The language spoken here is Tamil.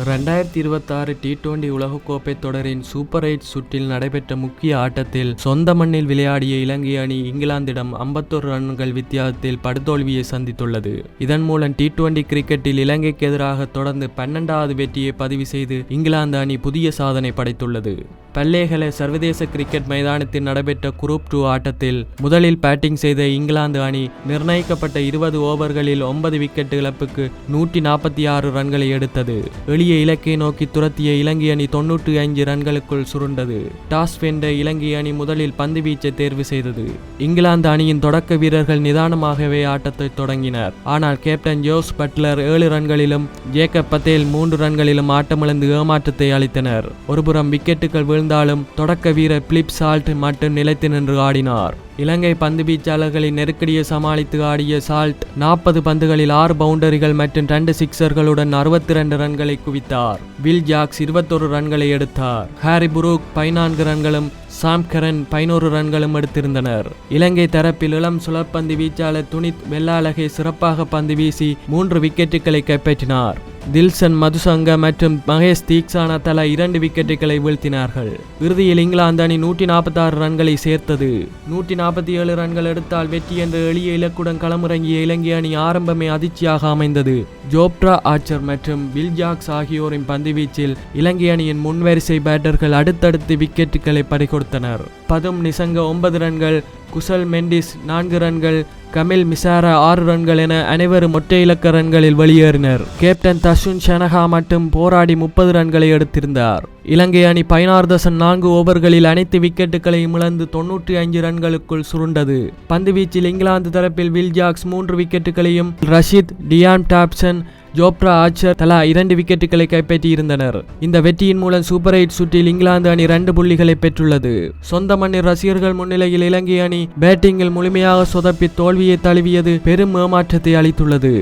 2026 T20 உலகக்கோப்பை தொடரின் சூப்பர் 8 சுற்றில் நடைபெற்ற முக்கிய ஆட்டத்தில் சொந்த மண்ணில் விளையாடிய இலங்கை அணி இங்கிலாந்திடம் 51 ரன்கள் வித்தியாசத்தில் படுதோல்வியை சந்தித்துள்ளது. இதன் மூலம் T20 கிரிக்கெட்டில் இலங்கைக்கு எதிராக தொடர்ந்து 12வது வெற்றியை பதிவு செய்து இங்கிலாந்து அணி புதிய சாதனை படைத்துள்ளது. பல்லேகல சர்வதேச கிரிக்கெட் மைதானத்தில் நடைபெற்ற குரூப் 2 ஆட்டத்தில் முதலில் பேட்டிங் செய்த இங்கிலாந்து அணி நிர்ணயிக்கப்பட்ட 20 ஓவர்களில் 9 விக்கெட் இழப்புக்கு 146 ரன்களை எடுத்தது. எளிய இலக்கை நோக்கி துரத்திய இலங்கை அணி 95 ரன்களுக்குள் சுருண்டது. டாஸ் வென்ற இலங்கை அணி முதலில் பந்து வீச்சை தேர்வு செய்தது. இங்கிலாந்து அணியின் தொடக்க வீரர்கள் நிதானமாகவே ஆட்டத்தை தொடங்கினர். ஆனால் கேப்டன் ஜோஸ் பட்லர் 7 ரன்களிலும் ஜேக்கப் பத்தேல் 3 ரன்களிலும் ஆட்டமிழந்து ஏமாற்றத்தை அளித்தனர். ஒருபுறம் விக்கெட்டுகள் வீழ்ந்தாலும் தொடக்க வீரர் பிலிப் சால்ட் மட்டும் நிலைத்து நின்று ஆடினார். இலங்கை பந்து வீச்சாளர்களின் நெருக்கடியை சமாளித்து ஆடிய சால்ட் 40 பந்துகளில் 6 பவுண்டரிகள் மற்றும் 2 சிக்சர்களுடன் 62 ரன்களை குவித்தார். வில் ஜாக்ஸ் 21 ரன்களை எடுத்தார். ஹாரி புரூக் 14 ரன்களும் சாம் கரன் 11 ரன்களும் எடுத்திருந்தனர். இலங்கை தரப்பில் இளம் சுழற்பந்து வீச்சாளர் துனித் வெள்ளாளகை சிறப்பாக பந்து வீசி 3 விக்கெட்டுகளை கைப்பற்றினார். தில்சன் மதுசங்க மற்றும் மகேஷ் தீக்ஷானா தலா 2 விக்கெட்டுகளை வீழ்த்தினார்கள். இறுதியில் இங்கிலாந்து அணி 146 ரன்களை சேர்த்தது. 147 ரன்கள் எடுத்தால் வெற்றி என்ற எளிய இலக்குடன் களமிறங்கிய இலங்கை அணி ஆரம்பமே அதிர்ச்சியாக அமைந்தது. ஜோப்ரா ஆர்ச்சர் மற்றும் வில் ஜாக்ஸ் ஆகியோரின் பந்துவீச்சில் இலங்கை அணியின் முன்வரிசை பேட்டர்கள் அடுத்தடுத்து விக்கெட்டுகளை பறிகொடுத்தனர். பதும் நிசங்க 9 ரன்கள், குசல் மெண்டிஸ் 4 ரன்கள், கமில் மிசாரா 6 ரன்கள் என அனைவரும் ஒற்றை இலக்க ரன்களில் வெளியேறினர். கேப்டன் தசுன் ஷனஹா மட்டும் போராடி 30 ரன்களை எடுத்திருந்தார். இலங்கை அணி 16.4 ஓவர்களில் அனைத்து விக்கெட்டுகளையும் இழந்து 95 ரன்களுக்குள் சுருண்டது. பந்துவீச்சில் இங்கிலாந்து தரப்பில் வில் ஜாக்ஸ் 3 விக்கெட்டுகளையும் ரஷீத், டியான் டாப்சன், ஜோப்ரா ஆர்ச்சர் தலா 2 விக்கெட்டுகளை கைப்பற்றியிருந்தனர். இந்த வெற்றியின் மூலம் சூப்பர் 8 சுற்றில் இங்கிலாந்து அணி 2 புள்ளிகளை பெற்றுள்ளது. சொந்த மண்ணில் ரசிகர்கள் முன்னிலையில் இலங்கை அணி பேட்டிங்கில் முழுமையாக சொதப்பி தோல்வியை தழுவியது பெரும் ஏமாற்றத்தை அளித்துள்ளது.